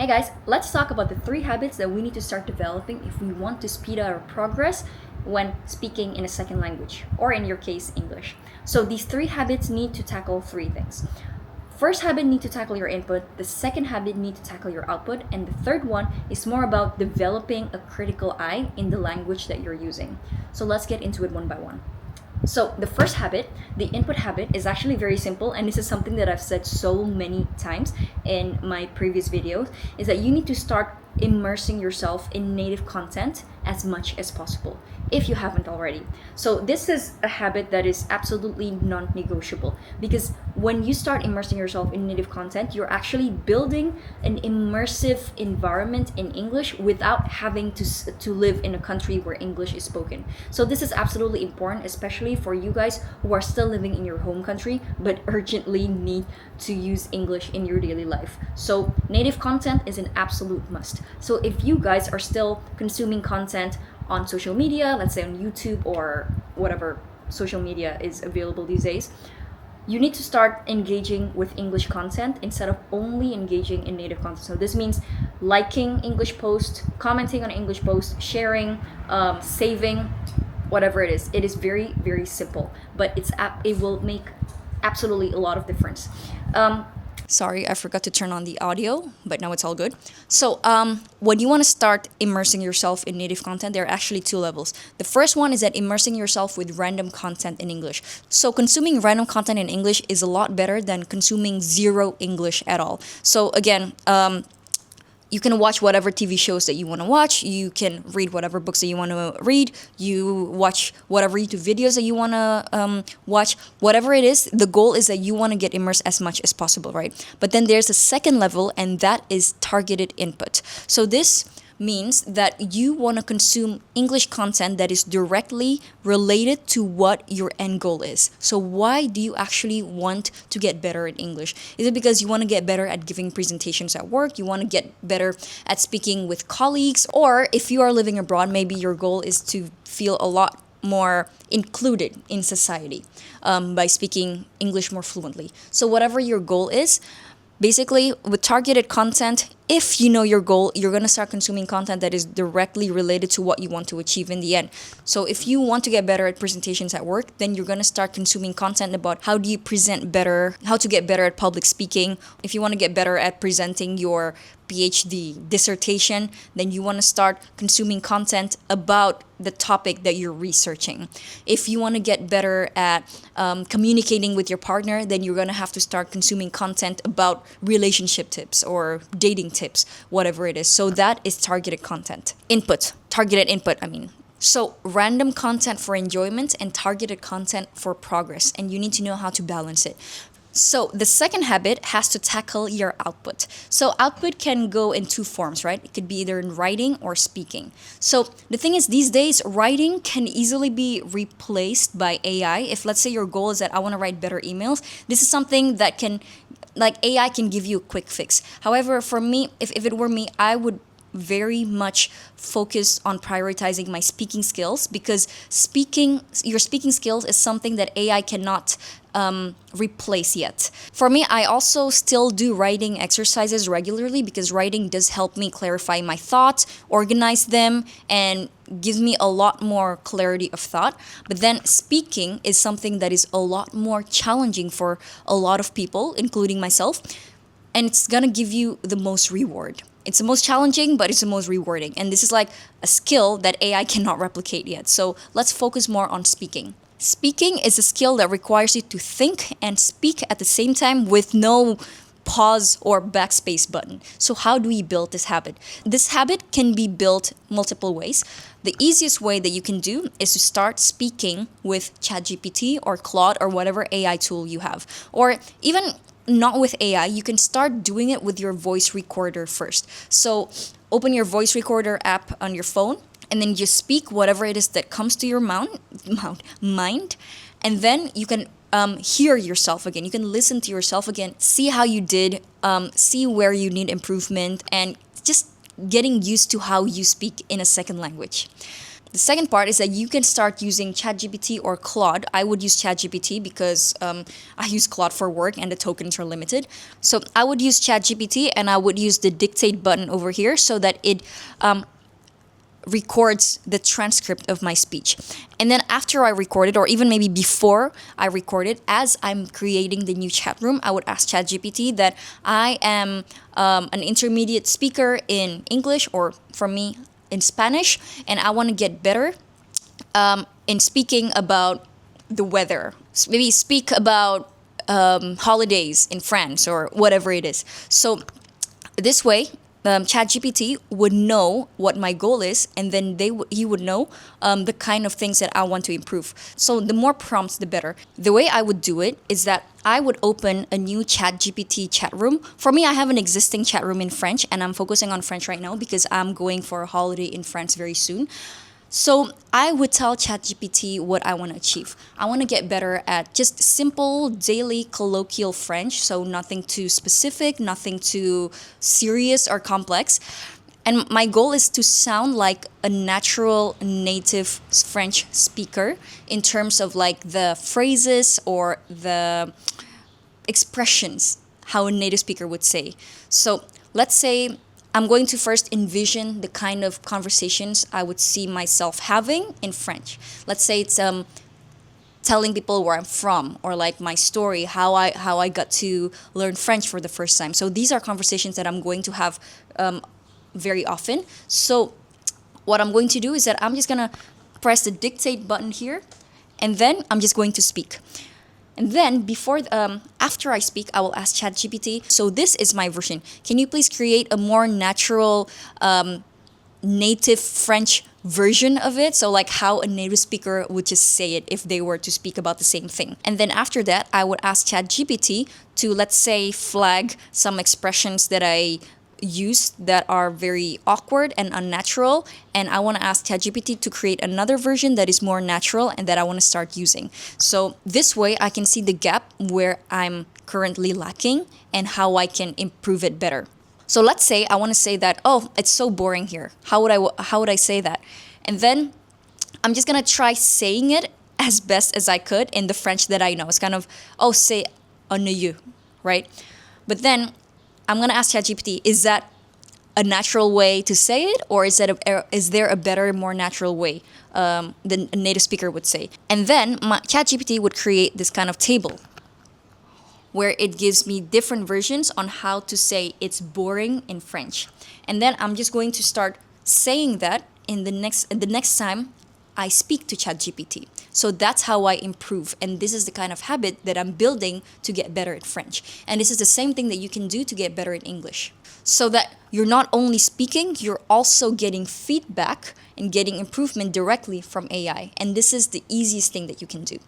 Hey guys, let's talk about the 3 habits that we need to start developing if we want to speed up our progress when speaking in a second language, or in your case, English. So these 3 habits need to tackle 3 things. First habit need to tackle your input, the second habit need to tackle your output, and the third one is more about developing a critical eye in the language that you're using. So let's get into it one by one. So the first habit, the input habit, is actually very simple, and this is something that I've said so many times in my previous videos, is that you need to start immersing yourself in native content as much as possible if you haven't already. So this is a habit that is absolutely non-negotiable, because when you start immersing yourself in native content, you're actually building an immersive environment in English without having to live in a country where English is spoken. So this is absolutely important, especially for you guys who are still living in your home country but urgently need to use English in your daily life. So native content is an absolute must. So if you guys are still consuming content on social media, let's say on YouTube or whatever social media is available these days, you need to start engaging with English content instead of only engaging in native content. So this means liking English posts, commenting on English posts, sharing, saving, whatever it is. It is very, very simple, but it will make absolutely a lot of difference. Sorry, I forgot to turn on the audio, but now it's all good. So, when you want to start immersing yourself in native content, there are actually 2 levels. The first one is that immersing yourself with random content in English. So, consuming random content in English is a lot better than consuming zero English at all. So, again, you can watch whatever TV shows that you want to watch. You can read whatever books that you want to read. You watch whatever YouTube videos that you want to watch. Whatever it is, the goal is that you want to get immersed as much as possible, right? But then there's a second level, and that is targeted input. So this means that you want to consume English content that is directly related to what your end goal is. So why do you actually want to get better in English? Is it because you want to get better at giving presentations at work? You want to get better at speaking with colleagues? Or if you are living abroad, maybe your goal is to feel a lot more included in society by speaking English more fluently. So whatever your goal is, basically, with targeted content, if you know your goal, you're going to start consuming content that is directly related to what you want to achieve in the end. So if you want to get better at presentations at work, then you're going to start consuming content about how do you present better, how to get better at public speaking. If you want to get better at presenting your PhD dissertation, then you want to start consuming content about the topic that you're researching. If you want to get better at communicating with your partner, then you're going to have to start consuming content about relationship tips or dating tips, whatever it is. So that is targeted content. Targeted input, I mean. So random content for enjoyment and targeted content for progress, and you need to know how to balance it. So the second habit has to tackle your output. So output can go in 2 forms, right? It could be either in writing or speaking. So the thing is, these days, writing can easily be replaced by AI. If let's say your goal is that I want to write better emails, this is something that AI can give you a quick fix. However, for me, if it were me, I would very much focus on prioritizing my speaking skills, because your speaking skills is something that AI cannot replace yet. For me, I also still do writing exercises regularly, because writing does help me clarify my thoughts, organize them, and gives me a lot more clarity of thought. But then speaking is something that is a lot more challenging for a lot of people, including myself, and it's gonna give you the most reward. It's the most challenging, but it's the most rewarding. And this is like a skill that AI cannot replicate yet. So let's focus more on speaking. Speaking is a skill that requires you to think and speak at the same time with no pause or backspace button. So how do we build this habit? This habit can be built multiple ways. The easiest way that you can do is to start speaking with ChatGPT or Claude or whatever AI tool you have. Or even not with AI, you can start doing it with your voice recorder first. So open your voice recorder app on your phone, and then just speak whatever it is that comes to your mind, and then you can hear yourself again. You can listen to yourself again, see how you did, see where you need improvement, and just getting used to how you speak in a second language. The second part is that you can start using ChatGPT or Claude. I would use ChatGPT because I use Claude for work and the tokens are limited. So I would use ChatGPT and I would use the dictate button over here so that it records the transcript of my speech. And then after I record it, or even maybe before I record it, as I'm creating the new chat room, I would ask ChatGPT that I am an intermediate speaker in English, or for me, in Spanish, and I want to get better in speaking about the weather. Maybe speak about holidays in France or whatever it is. So this way, ChatGPT would know what my goal is, and then he would know the kind of things that I want to improve. So the more prompts, the better. The way I would do it is that I would open a new ChatGPT chat room. For me, I have an existing chat room in French, and I'm focusing on French right now because I'm going for a holiday in France very soon. So I would tell ChatGPT what I want to achieve. I want to get better at just simple daily colloquial French, so nothing too specific, nothing too serious or complex. And my goal is to sound like a natural native French speaker in terms of like the phrases or the expressions, how a native speaker would say. So let's say I'm going to first envision the kind of conversations I would see myself having in French. Let's say it's telling people where I'm from, or like my story, how I got to learn French for the first time. So these are conversations that I'm going to have very often. So what I'm going to do is that I'm just gonna press the dictate button here, and then I'm just going to speak. And then after I speak, I will ask ChatGPT, so this is my version. Can you please create a more natural, native French version of it? So like how a native speaker would just say it if they were to speak about the same thing. And then after that, I would ask ChatGPT to, let's say, flag some expressions that I use that are very awkward and unnatural, and I want to ask ChatGPT to create another version that is more natural and that I want to start using. So this way I can see the gap where I'm currently lacking and how I can improve it better. So let's say I want to say that, oh, it's so boring here. How would I say that? And then I'm just going to try saying it as best as I could in the French that I know. It's kind of, oh, say ennuyeux, right? But then I'm going to ask ChatGPT, is that a natural way to say it, or is there a better, more natural way than a native speaker would say? And then my ChatGPT would create this kind of table where it gives me different versions on how to say it's boring in French. And then I'm just going to start saying that in the next time I speak to ChatGPT. So that's how I improve. And this is the kind of habit that I'm building to get better at French. And this is the same thing that you can do to get better in English. So that you're not only speaking, you're also getting feedback and getting improvement directly from AI. And this is the easiest thing that you can do.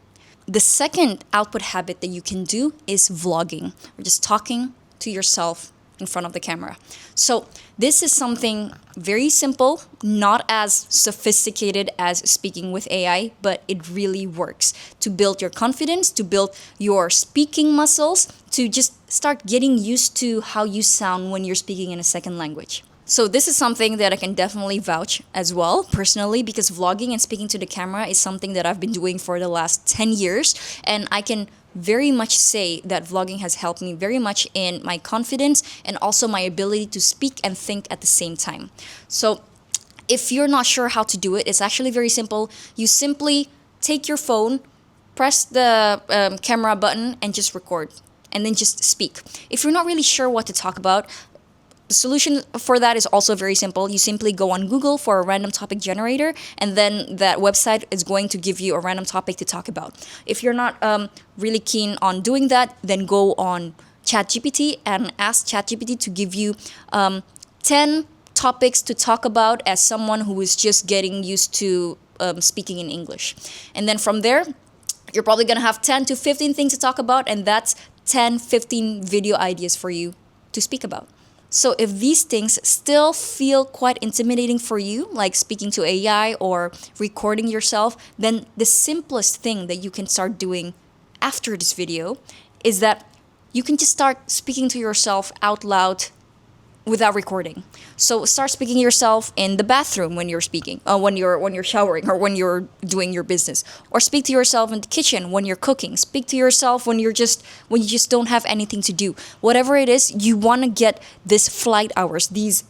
The second output habit that you can do is vlogging, or just talking to yourself in front of the camera. So this is something very simple, not as sophisticated as speaking with AI, but it really works to build your confidence, to build your speaking muscles, to just start getting used to how you sound when you're speaking in a second language. So this is something that I can definitely vouch as well, personally, because vlogging and speaking to the camera is something that I've been doing for the last 10 years. And I can very much say that vlogging has helped me very much in my confidence and also my ability to speak and think at the same time. So if you're not sure how to do it, it's actually very simple. You simply take your phone, press the camera button, and just record, and then just speak. If you're not really sure what to talk about, the solution for that is also very simple. You simply go on Google for a random topic generator, and then that website is going to give you a random topic to talk about. If you're not really keen on doing that, then go on ChatGPT and ask ChatGPT to give you 10 topics to talk about as someone who is just getting used to speaking in English. And then from there, you're probably going to have 10 to 15 things to talk about, and that's 10, 15 video ideas for you to speak about. So if these things still feel quite intimidating for you, like speaking to AI or recording yourself, then the simplest thing that you can start doing after this video is that you can just start speaking to yourself out loud without recording. So start speaking to yourself in the bathroom when you're speaking, when you're showering or when you're doing your business, or speak to yourself in the kitchen when you're cooking. Speak to yourself when you just don't have anything to do. Whatever it is, you want to get this flight hours, this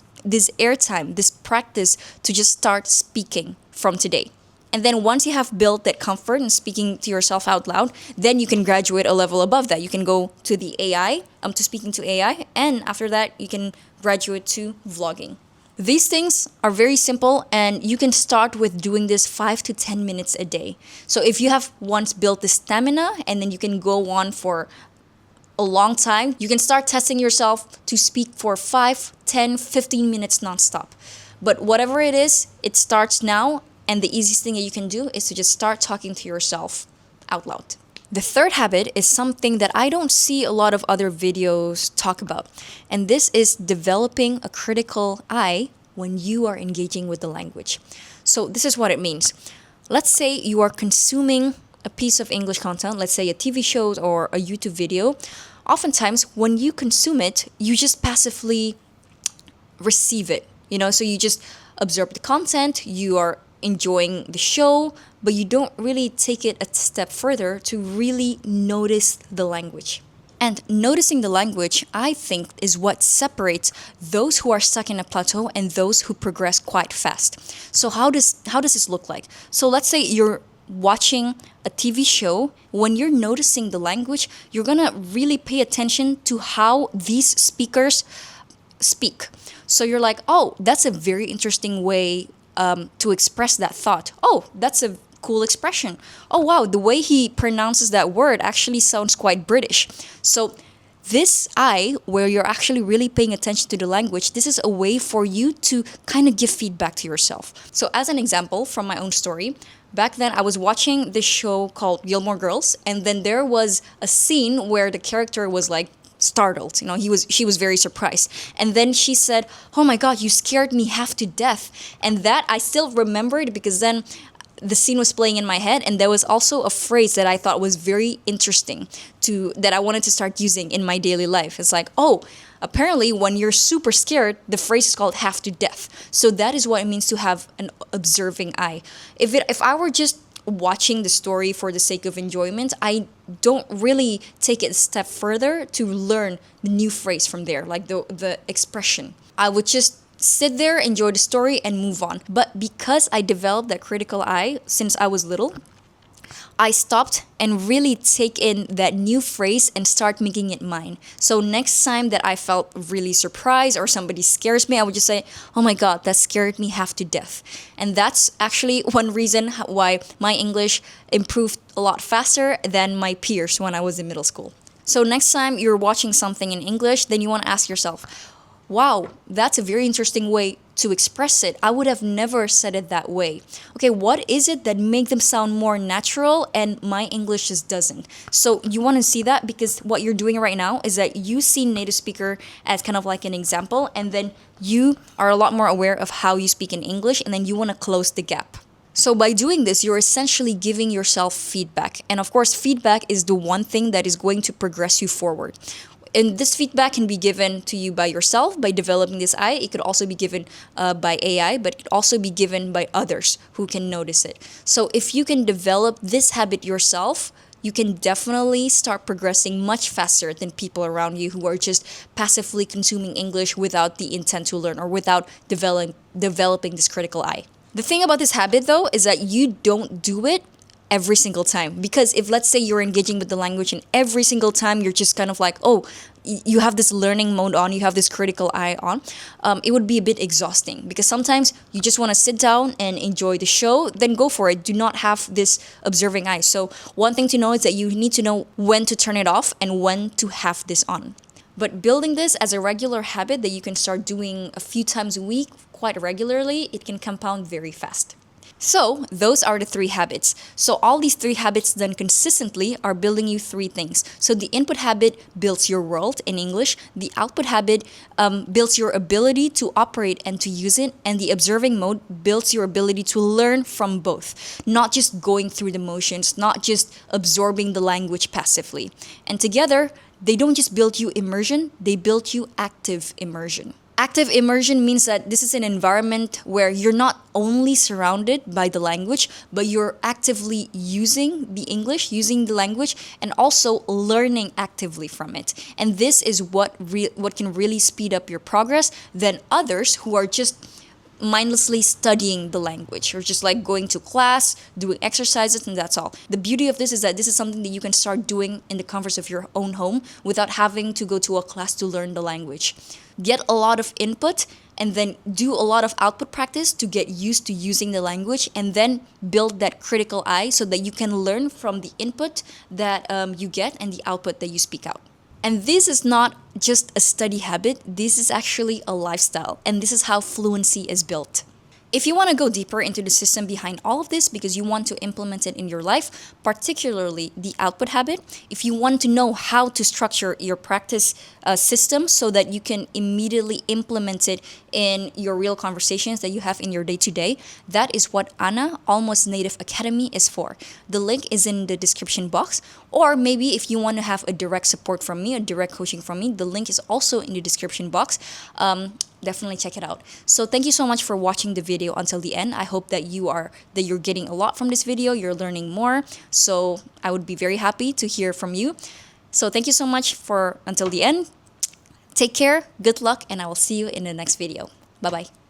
airtime, this practice to just start speaking from today. And then once you have built that comfort in speaking to yourself out loud, then you can graduate a level above that. You can go to the AI, to speaking to AI, and after that, you can graduate to vlogging. These things are very simple, and you can start with doing this 5 to 10 minutes a day. So if you have once built the stamina, and then you can go on for a long time, you can start testing yourself to speak for 5, 10, 15 minutes nonstop. But whatever it is, it starts now. And the easiest thing that you can do is to just start talking to yourself out loud. The third habit is something that I don't see a lot of other videos talk about. And this is developing a critical eye when you are engaging with the language. So this is what it means. Let's say you are consuming a piece of English content, let's say a TV show or a YouTube video. Oftentimes, when you consume it, you just passively receive it. So you just absorb the content, you are enjoying the show, but you don't really take it a step further to really notice the language. And noticing the language, I think, is what separates those who are stuck in a plateau and those who progress quite fast. So how does this look like? So let's say you're watching a TV show. When you're noticing the language, you're gonna really pay attention to how these speakers speak. So you're like, oh, that's a very interesting way to express that thought. Oh, that's a cool expression. Oh, wow, the way he pronounces that word actually sounds quite British. So this eye, where you're actually really paying attention to the language, this is a way for you to kind of give feedback to yourself. So as an example from my own story, back then I was watching this show called Gilmore Girls, and then there was a scene where the character was like startled. She was very surprised. And then she said, "Oh my God, you scared me half to death." And that I still remembered because then the scene was playing in my head, and there was also a phrase that I thought was very interesting that I wanted to start using in my daily life. It's like, oh, apparently when you're super scared, the phrase is called half to death. So that is what it means to have an observing eye. If I were just watching the story for the sake of enjoyment, I don't really take it a step further to learn the new phrase from there, like the expression. I would just sit there, enjoy the story, and move on. But because I developed that critical eye since I was little, I stopped and really take in that new phrase and start making it mine. So next time that I felt really surprised or somebody scares me, I would just say, "Oh my God, that scared me half to death." And that's actually one reason why my English improved a lot faster than my peers when I was in middle school. So next time you're watching something in English, then you want to ask yourself, wow, that's a very interesting way to express it. I would have never said it that way. Okay, what is it that make them sound more natural and my English just doesn't? So you want to see that because what you're doing right now is that you see native speaker as kind of like an example, and then you are a lot more aware of how you speak in English, and then you want to close the gap. So by doing this, you're essentially giving yourself feedback. And of course, feedback is the one thing that is going to progress you forward. And this feedback can be given to you by yourself by developing this eye. It could also be given by AI, but it could also be given by others who can notice it. So if you can develop this habit yourself, you can definitely start progressing much faster than people around you who are just passively consuming English without the intent to learn or without developing this critical eye. The thing about this habit, though, is that you don't do it every single time. Because if, let's say, you're engaging with the language and every single time you're just kind of like, oh, you have this learning mode on, you have this critical eye on, it would be a bit exhausting. Because sometimes you just want to sit down and enjoy the show, then go for it. Do not have this observing eye. So one thing to know is that you need to know when to turn it off and when to have this on. But building this as a regular habit that you can start doing a few times a week quite regularly, it can compound very fast. So those are the 3 habits. So all these 3 habits done consistently are building you 3 things. So the input habit builds your world in English. The output habit builds your ability to operate and to use it. And the observing mode builds your ability to learn from both. Not just going through the motions, not just absorbing the language passively. And together, they don't just build you immersion, they build you active immersion. Active immersion means that this is an environment where you're not only surrounded by the language, but you're actively using the English, using the language, and also learning actively from it. And this is what can really speed up your progress than others who are just mindlessly studying the language or just like going to class, doing exercises, and that's all. The beauty of this is that this is something that you can start doing in the comforts of your own home without having to go to a class to learn the language. Get a lot of input and then do a lot of output practice to get used to using the language, and then build that critical eye so that you can learn from the input that you get and the output that you speak out. And this is not just a study habit, this is actually a lifestyle. And this is how fluency is built. If you want to go deeper into the system behind all of this because you want to implement it in your life, particularly the output habit, if you want to know how to structure your practice system so that you can immediately implement it in your real conversations that you have in your day-to-day, that is what Anna Almost Native Academy is for. The link is in the description box. Or maybe if you want to have a direct support from me, a direct coaching from me, the link is also in the description box. Definitely check it out. So thank you so much for watching the video until the end. I hope that you're getting a lot from this video, you're learning more. So I would be very happy to hear from you. So thank you so much for until the end. Take care, good luck, and I will see you in the next video. Bye-bye.